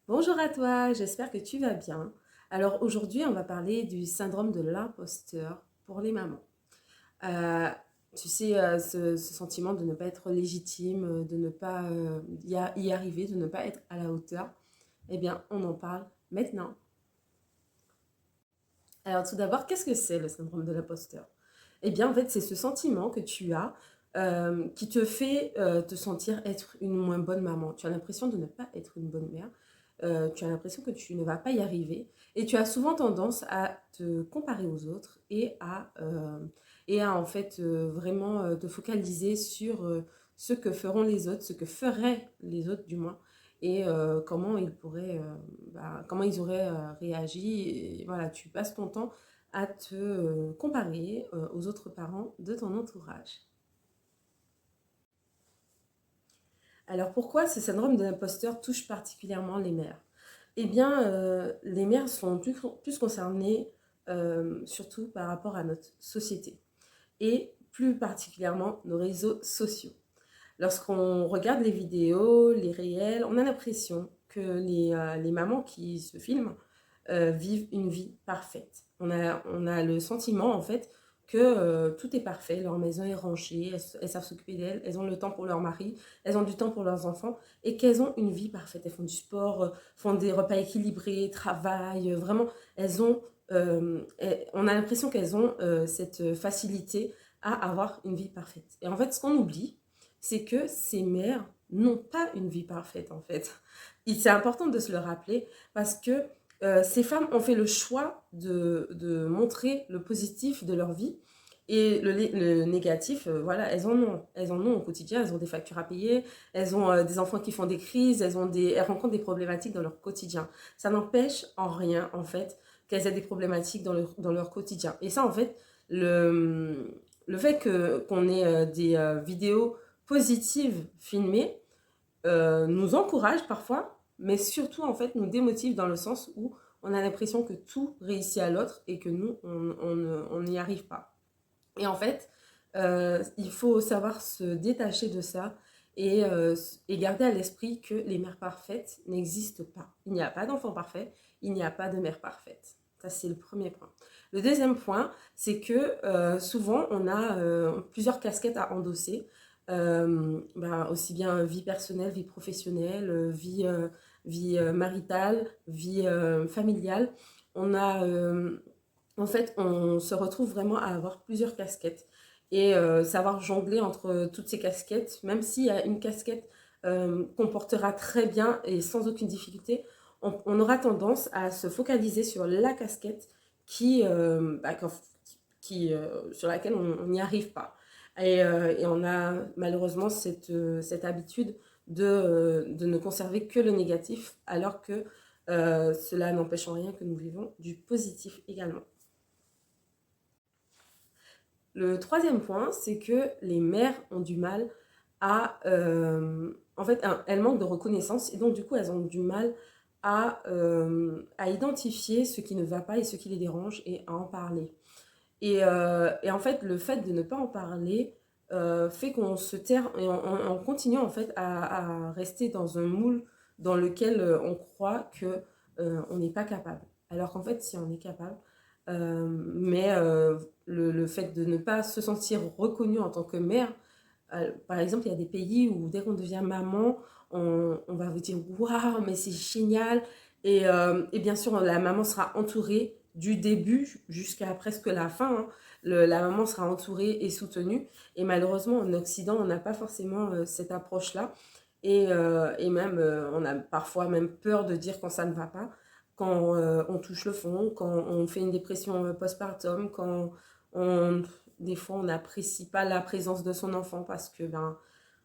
Bonjour à toi, j'espère que tu vas bien. Alors aujourd'hui, on va parler du syndrome de l'imposteur pour les mamans. Euh, Tu sais, ce sentiment de ne pas être légitime, de ne pas y arriver, de ne pas être à la hauteur, eh bien, on en parle maintenant. Alors tout d'abord, qu'est-ce que c'est le syndrome de l'imposteur? Eh bien, en fait, c'est ce sentiment que tu as qui te fait te sentir être une moins bonne maman. Tu as l'impression de ne pas être une bonne mère. Tu as l'impression que tu ne vas pas y arriver. Et tu as souvent tendance à te comparer aux autres et à en fait vraiment te focaliser sur ce que feront les autres, ce que feraient les autres du moins, et comment ils pourraient, comment ils auraient réagi. Et voilà, tu passes ton temps à te comparer aux autres parents de ton entourage. Alors pourquoi ce syndrome de l'imposteur touche particulièrement les mères? Eh bien, les mères sont plus concernées, surtout par rapport à notre société et plus particulièrement nos réseaux sociaux. Lorsqu'on regarde les vidéos, les réels, on a l'impression que les mamans qui se filment vivent une vie parfaite. On a le sentiment en fait que tout est parfait, leur maison est rangée, elles savent s'occuper d'elles, elles ont le temps pour leur mari, elles ont du temps pour leurs enfants et qu'elles ont une vie parfaite. Elles font du sport, font des repas équilibrés, travaillent, vraiment, elles ont, on a l'impression qu'elles ont cette facilité à avoir une vie parfaite. Et en fait, ce qu'on oublie, c'est que ces mères n'ont pas une vie parfaite en fait. C'est important de se le rappeler parce que ces femmes ont fait le choix de montrer le positif de leur vie et le négatif, voilà, elles en ont au quotidien, elles ont des factures à payer, elles ont des enfants qui font des crises, elles rencontrent des problématiques dans leur quotidien. Ça n'empêche en rien, en fait, qu'elles aient des problématiques dans leur quotidien. Et ça, en fait, le fait qu'on ait des vidéos positives filmées nous encourage parfois, mais surtout en fait nous démotive dans le sens où on a l'impression que tout réussit à l'autre et que nous, on n'y arrive pas. Et en fait, il faut savoir se détacher de ça et garder à l'esprit que les mères parfaites n'existent pas. Il n'y a pas d'enfant parfait, il n'y a pas de mère parfaite. Ça, c'est le premier point. Le deuxième point, c'est que souvent, on a plusieurs casquettes à endosser, aussi bien vie personnelle, vie professionnelle, vie maritale, vie familiale. On a en fait, on se retrouve vraiment à avoir plusieurs casquettes et savoir jongler entre toutes ces casquettes, même s'il y a une casquette qu'on portera très bien et sans aucune difficulté, on aura tendance à se focaliser sur la casquette sur laquelle on n'y arrive pas. Et on a malheureusement cette habitude de ne conserver que le négatif, alors que cela n'empêche en rien que nous vivons du positif également. Le troisième point, c'est que les mères ont du mal en fait, elles manquent de reconnaissance et donc du coup, elles ont du mal à identifier ce qui ne va pas et ce qui les dérange et à en parler. Et en fait, le fait de ne pas en parler fait qu'on se terre et on continue en fait à rester dans un moule dans lequel on croit que on n'est pas capable. Alors qu'en fait, si on est capable, mais le fait de ne pas se sentir reconnu en tant que mère, par exemple, il y a des pays où dès qu'on devient maman, on va vous dire waouh, mais c'est génial. Et bien sûr, la maman sera entourée du début jusqu'à presque la fin, hein. La maman sera entourée et soutenue. Et malheureusement, en Occident, on n'a pas forcément cette approche-là. Et même, on a parfois même peur de dire quand ça ne va pas, quand on touche le fond, quand on fait une dépression postpartum, quand on, des fois on n'apprécie pas la présence de son enfant parce que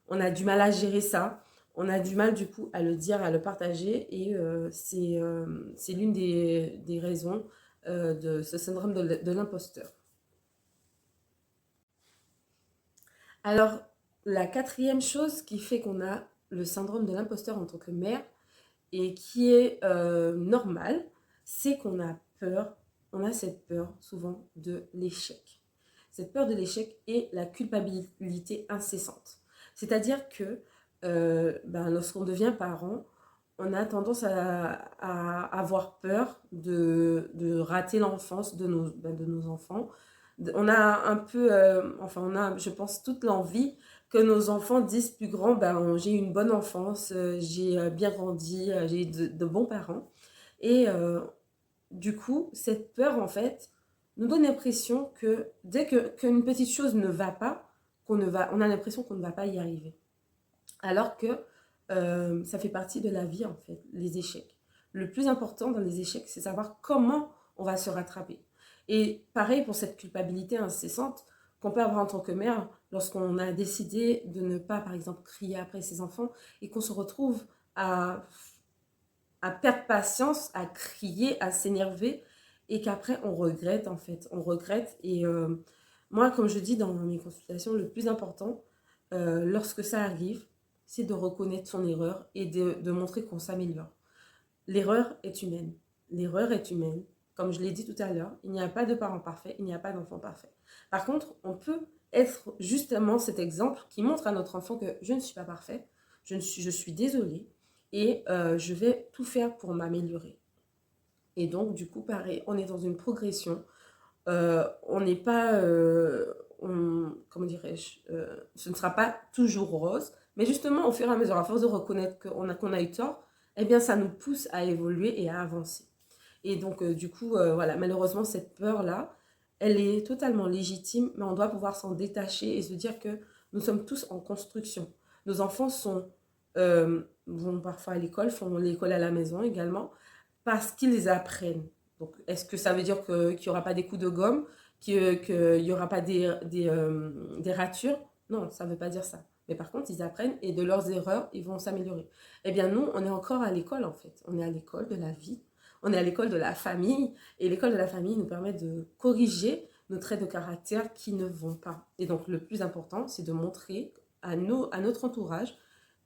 on a du mal à gérer ça. On a du mal du coup à le dire, à le partager et c'est l'une des raisons de ce syndrome de l'imposteur. Alors, la quatrième chose qui fait qu'on a le syndrome de l'imposteur en tant que mère et qui est normale, c'est qu'on a peur, on a cette peur souvent de l'échec. Cette peur de l'échec et la culpabilité incessante. C'est-à-dire que lorsqu'on devient parent, on a tendance à avoir peur de rater l'enfance de nos enfants. On a un peu, enfin on a, je pense, toute l'envie que nos enfants disent plus grands, ben, j'ai eu une bonne enfance, j'ai bien grandi, j'ai eu de bons parents. Et du coup, cette peur, en fait, nous donne l'impression que dès qu'une petite chose ne va pas, on a l'impression qu'on ne va pas y arriver. Alors que ça fait partie de la vie, en fait, les échecs. Le plus important dans les échecs, c'est savoir comment on va se rattraper. Et pareil pour cette culpabilité incessante qu'on peut avoir en tant que mère lorsqu'on a décidé de ne pas, par exemple, crier après ses enfants et qu'on se retrouve à, à perdre patience, à crier, à s'énerver et qu'après on regrette en fait. On regrette et moi, comme je dis dans mes consultations, le plus important lorsque ça arrive, c'est de reconnaître son erreur et de montrer qu'on s'améliore. L'erreur est humaine. L'erreur est humaine. Comme je l'ai dit tout à l'heure, il n'y a pas de parent parfait, il n'y a pas d'enfant parfait. Par contre, on peut être justement cet exemple qui montre à notre enfant que je ne suis pas parfait, je suis désolée et je vais tout faire pour m'améliorer. Et donc, du coup, pareil, on est dans une progression. On n'est pas, comment dirais-je, ce ne sera pas toujours rose, mais justement, au fur et à mesure, à force de reconnaître qu'on a eu tort, eh bien, ça nous pousse à évoluer et à avancer. Et donc, du coup, voilà, malheureusement, cette peur-là, elle est totalement légitime, mais on doit pouvoir s'en détacher et se dire que nous sommes tous en construction. Nos enfants vont parfois à l'école, font l'école à la maison également, parce qu'ils apprennent. Donc, est-ce que ça veut dire qu'il n'y aura pas des coups de gomme, qu'il n'y aura pas des ratures? Non, ça ne veut pas dire ça. Mais par contre, ils apprennent et de leurs erreurs, ils vont s'améliorer. Eh bien, nous, on est encore à l'école, en fait. On est à l'école de la vie. On est à l'école de la famille. Et l'école de la famille nous permet de corriger nos traits de caractère qui ne vont pas. Et donc, le plus important, c'est de montrer à notre entourage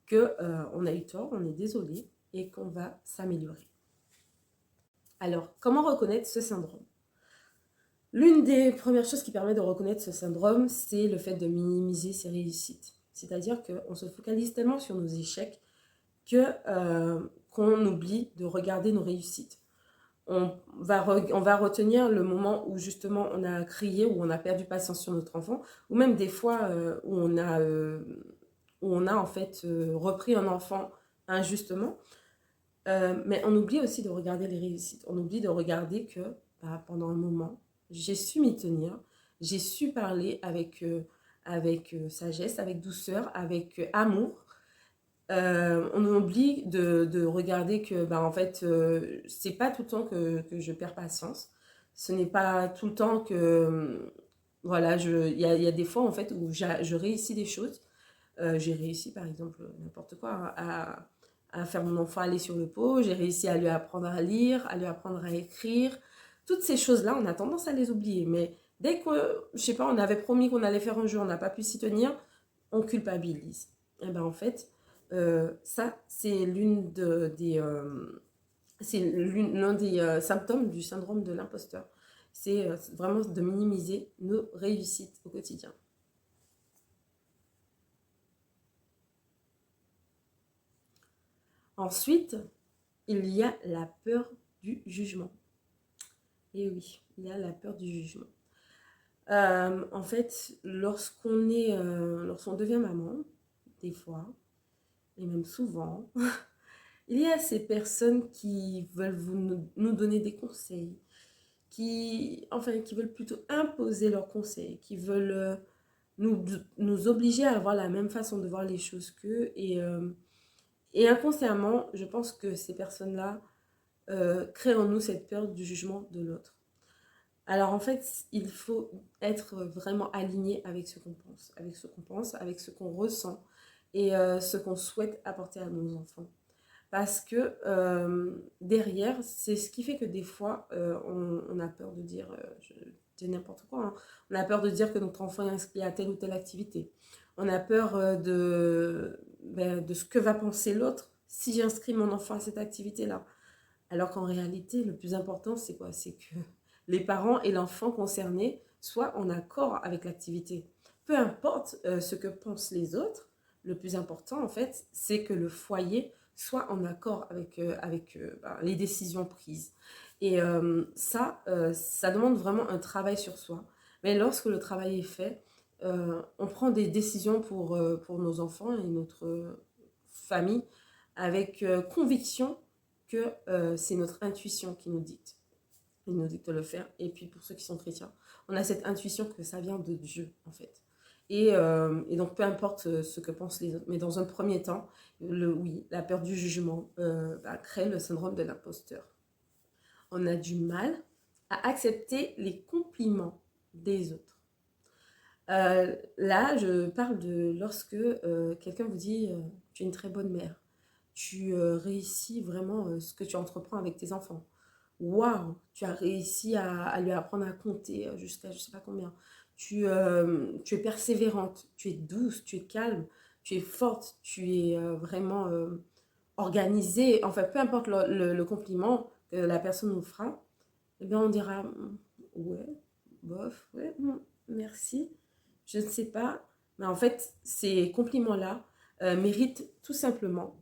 qu'on a eu tort, on est désolé et qu'on va s'améliorer. Alors, comment reconnaître ce syndrome? L'une des premières choses qui permet de reconnaître ce syndrome, c'est le fait de minimiser ses réussites. C'est-à-dire qu'on se focalise tellement sur nos échecs qu'on oublie de regarder nos réussites. On va retenir le moment où justement on a crié, où on a perdu patience sur notre enfant, ou même des fois où on a en fait repris un enfant injustement. Mais on oublie aussi de regarder les réussites. On oublie de regarder que pendant un moment, j'ai su m'y tenir, j'ai su parler avec sagesse, avec douceur, avec amour. On oublie de regarder que en fait, c'est pas tout le temps que je perds patience. Ce n'est pas tout le temps que voilà, il y a des fois en fait où je réussis des choses. J'ai réussi par exemple n'importe quoi à faire mon enfant aller sur le pot, j'ai réussi à lui apprendre à lire, à lui apprendre à écrire. Toutes ces choses-là, on a tendance à les oublier. Mais dès que, je sais pas, on avait promis qu'on allait faire un jeu, on n'a pas pu s'y tenir, on culpabilise. Et ben en fait, ça, c'est l'un des symptômes du syndrome de l'imposteur. C'est vraiment de minimiser nos réussites au quotidien. Ensuite, il y a la peur du jugement. Et oui, il y a la peur du jugement. En fait, lorsqu'on devient maman, des fois, et même souvent, il y a ces personnes qui veulent nous donner des conseils, qui veulent plutôt imposer leurs conseils, qui veulent nous obliger à avoir la même façon de voir les choses qu'eux. Et inconsciemment, je pense que ces personnes-là créent en nous cette peur du jugement de l'autre. Alors en fait, il faut être vraiment aligné avec ce qu'on pense, avec ce qu'on ressent et ce qu'on souhaite apporter à nos enfants. Parce que derrière, c'est ce qui fait que des fois, on a peur de dire, je dis n'importe quoi, hein, on a peur de dire que notre enfant est inscrit à telle ou telle activité. On a peur de ce que va penser l'autre si j'inscris mon enfant à cette activité-là. Alors qu'en réalité, le plus important, c'est quoi? C'est que les parents et l'enfant concerné soient en accord avec l'activité. Peu importe ce que pensent les autres, le plus important, en fait, c'est que le foyer soit en accord avec les décisions prises. Et ça demande vraiment un travail sur soi. Mais lorsque le travail est fait, on prend des décisions pour nos enfants et notre famille avec conviction que c'est notre intuition qui nous dicte. Il nous dicte de le faire. Et puis pour ceux qui sont chrétiens, on a cette intuition que ça vient de Dieu, en fait. Et donc, peu importe ce que pensent les autres. Mais dans un premier temps, oui, la peur du jugement crée le syndrome de l'imposteur. On a du mal à accepter les compliments des autres. Là, je parle de lorsque quelqu'un vous dit tu es une très bonne mère, tu réussis vraiment ce que tu entreprends avec tes enfants. Waouh, tu as réussi à lui apprendre à compter jusqu'à je sais pas combien. Tu es persévérante, tu es douce, tu es calme, tu es forte, tu es vraiment organisée. Enfin, peu importe le compliment que la personne nous fera, eh bien, on dira ouais, bof, ouais, merci, je ne sais pas. Mais en fait, ces compliments-là méritent tout simplement,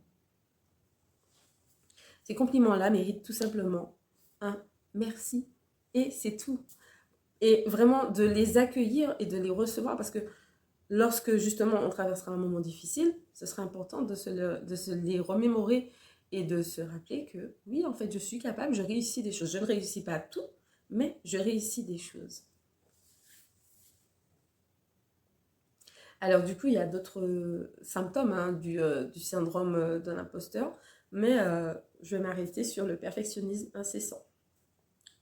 ces compliments-là méritent tout simplement un merci et c'est tout. Et vraiment de les accueillir et de les recevoir parce que lorsque justement on traversera un moment difficile, ce sera important de se les remémorer et de se rappeler que oui, en fait, je suis capable, je réussis des choses. Je ne réussis pas tout, mais je réussis des choses. Alors du coup, il y a d'autres symptômes du syndrome de l'imposteur, mais je vais m'arrêter sur le perfectionnisme incessant.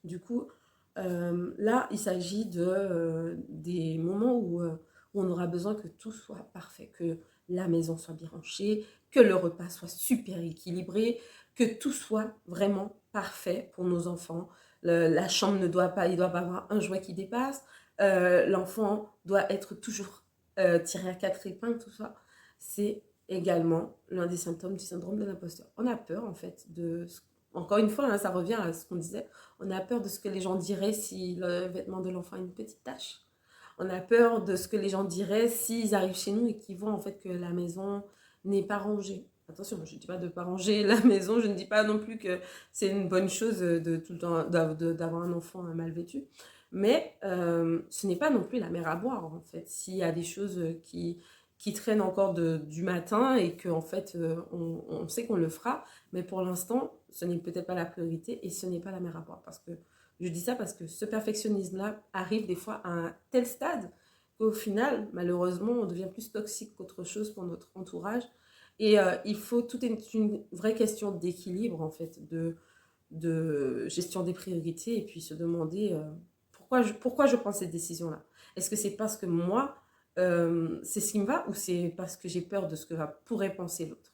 Du coup, là, il s'agit des moments où on aura besoin que tout soit parfait, que la maison soit bien rangée, que le repas soit super équilibré, que tout soit vraiment parfait pour nos enfants. La chambre il doit pas avoir un jouet qui dépasse. L'enfant doit être toujours tiré à quatre épingles, tout ça. C'est également l'un des symptômes du syndrome de l'imposteur. On a peur, en fait, encore une fois, hein, ça revient à ce qu'on disait, on a peur de ce que les gens diraient si le vêtement de l'enfant a une petite tache. On a peur de ce que les gens diraient s'ils arrivent chez nous et qu'ils voient en fait que la maison n'est pas rangée. Attention, je ne dis pas de ne pas ranger la maison, je ne dis pas non plus que c'est une bonne chose de tout le temps d'avoir un enfant mal vêtu. Mais ce n'est pas non plus la mer à boire en fait. S'il y a des choses qui traînent encore du matin et qu'en fait on sait qu'on le fera, mais pour l'instant ce n'est peut-être pas la priorité et ce n'est pas la mer à boire. Parce que je dis ça parce que ce perfectionnisme-là arrive des fois à un tel stade qu'au final, malheureusement, on devient plus toxique qu'autre chose pour notre entourage. Et tout est une vraie question d'équilibre, en fait, de gestion des priorités et puis se demander pourquoi je prends cette décision-là. Est-ce que c'est parce que moi, c'est ce qui me va ou c'est parce que j'ai peur de ce que pourrait penser l'autre?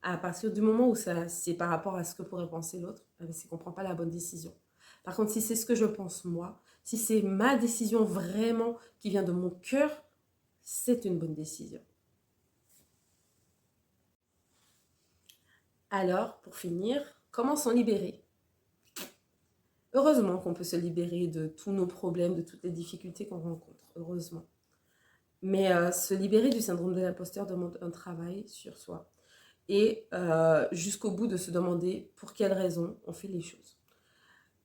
À partir du moment où c'est par rapport à ce que pourrait penser l'autre, c'est qu'on ne prend pas la bonne décision. Par contre, si c'est ce que je pense moi, si c'est ma décision vraiment qui vient de mon cœur, c'est une bonne décision. Alors, pour finir, comment s'en libérer? Heureusement qu'on peut se libérer de tous nos problèmes, de toutes les difficultés qu'on rencontre, heureusement. Mais se libérer du syndrome de l'imposteur demande un travail sur soi. Et jusqu'au bout de se demander pour quelles raisons on fait les choses.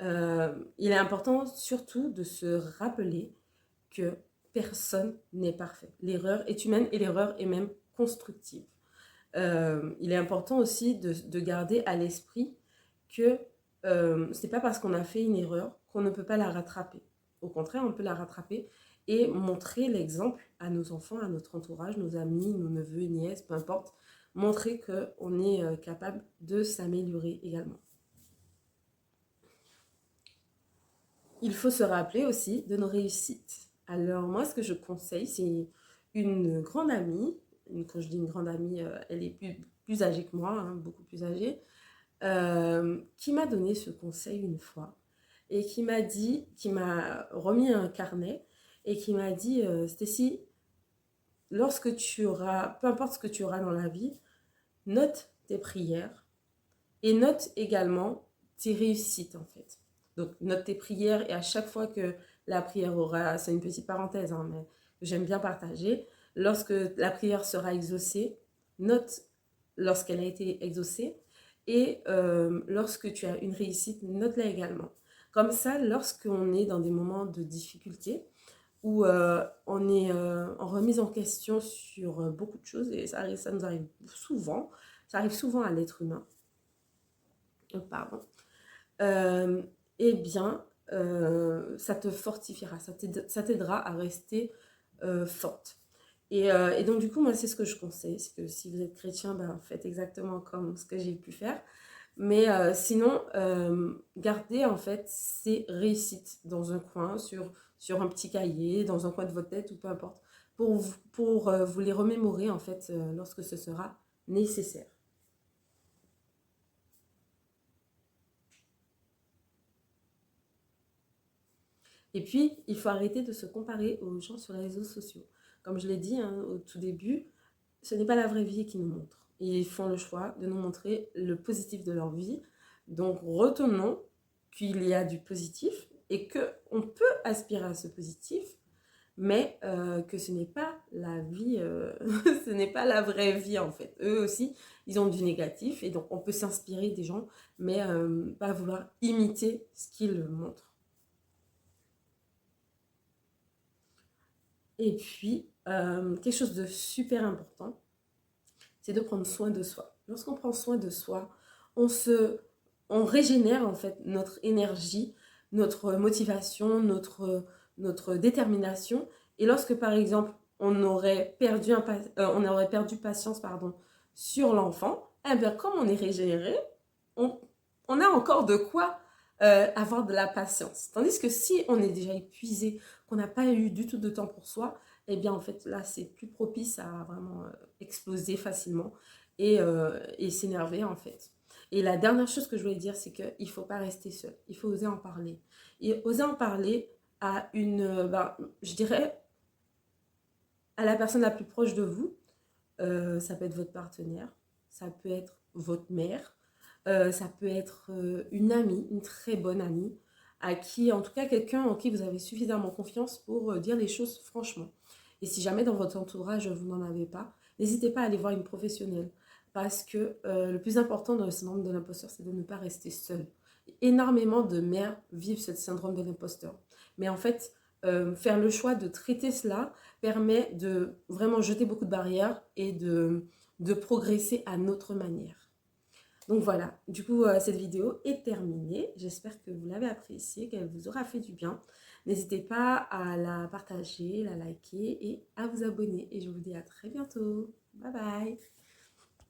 Il est important surtout de se rappeler que personne n'est parfait. L'erreur est humaine et l'erreur est même constructive. Il est important aussi de garder à l'esprit que ce n'est pas parce qu'on a fait une erreur qu'on ne peut pas la rattraper. Au contraire, on peut la rattraper et montrer l'exemple à nos enfants, à notre entourage, nos amis, nos neveux, nièces, peu importe. Montrer qu'on est capable de s'améliorer également. Il faut se rappeler aussi de nos réussites. Alors moi, ce que je conseille, c'est une grande amie. Quand je dis une grande amie, elle est plus âgée que moi, hein, beaucoup plus âgée, qui m'a donné ce conseil une fois et qui m'a remis un carnet et qui m'a dit Stécie, lorsque tu auras, peu importe ce que tu auras dans la vie, note tes prières et note également tes réussites en fait. Donc note tes prières et à chaque fois que la prière aura, c'est une petite parenthèse, hein, mais que j'aime bien partager, lorsque la prière sera exaucée, note lorsqu'elle a été exaucée. Et lorsque tu as une réussite, note-la également. Comme ça, lorsqu'on est dans des moments de difficulté, où on est en remise en question sur beaucoup de choses, et ça nous arrive souvent, ça arrive souvent à l'être humain, pardon, eh bien, ça te fortifiera, ça t'aidera à rester forte. Et donc, du coup, moi, c'est ce que je conseille. C'est que si vous êtes chrétien, ben, faites exactement comme ce que j'ai pu faire. Mais sinon, gardez en fait ces réussites dans un coin, sur un petit cahier, dans un coin de votre tête ou peu importe, pour vous les remémorer en fait lorsque ce sera nécessaire. Et puis, il faut arrêter de se comparer aux gens sur les réseaux sociaux. Comme je l'ai dit hein, au tout début, ce n'est pas la vraie vie qui nous montre. Ils font le choix de nous montrer le positif de leur vie. Donc, retenons qu'il y a du positif et qu'on peut aspirer à ce positif, mais que ce n'est pas la vie, ce n'est pas la vraie vie en fait. Eux aussi, ils ont du négatif et donc on peut s'inspirer des gens, mais pas vouloir imiter ce qu'ils montrent. Et puis, quelque chose de super important, c'est de prendre soin de soi. Lorsqu'on prend soin de soi, on régénère en fait notre énergie, notre motivation, notre détermination. Et lorsque par exemple on aurait perdu patience sur l'enfant, eh bien comme on est régénéré, on, on a encore de quoi avoir de la patience. Tandis que si on est déjà épuisé, qu'on n'a pas eu du tout de temps pour soi, eh bien en fait là c'est plus propice à vraiment exploser facilement et s'énerver en fait. Et la dernière chose que je voulais dire, c'est qu'il ne faut pas rester seul, il faut oser en parler. Et oser en parler à je dirais, à la personne la plus proche de vous. Ça peut être votre partenaire, ça peut être votre mère, ça peut être une amie, une très bonne amie, à qui, en tout cas quelqu'un en qui vous avez suffisamment confiance pour dire les choses franchement. Et si jamais dans votre entourage vous n'en avez pas, n'hésitez pas à aller voir une professionnelle. Parce que le plus important dans le syndrome de l'imposteur, c'est de ne pas rester seul. Énormément de mères vivent ce syndrome de l'imposteur. Mais en fait, faire le choix de traiter cela permet de vraiment jeter beaucoup de barrières et de progresser à notre manière. Donc voilà, du coup, cette vidéo est terminée. J'espère que vous l'avez appréciée, qu'elle vous aura fait du bien. N'hésitez pas à la partager, la liker et à vous abonner. Et je vous dis à très bientôt. Bye bye.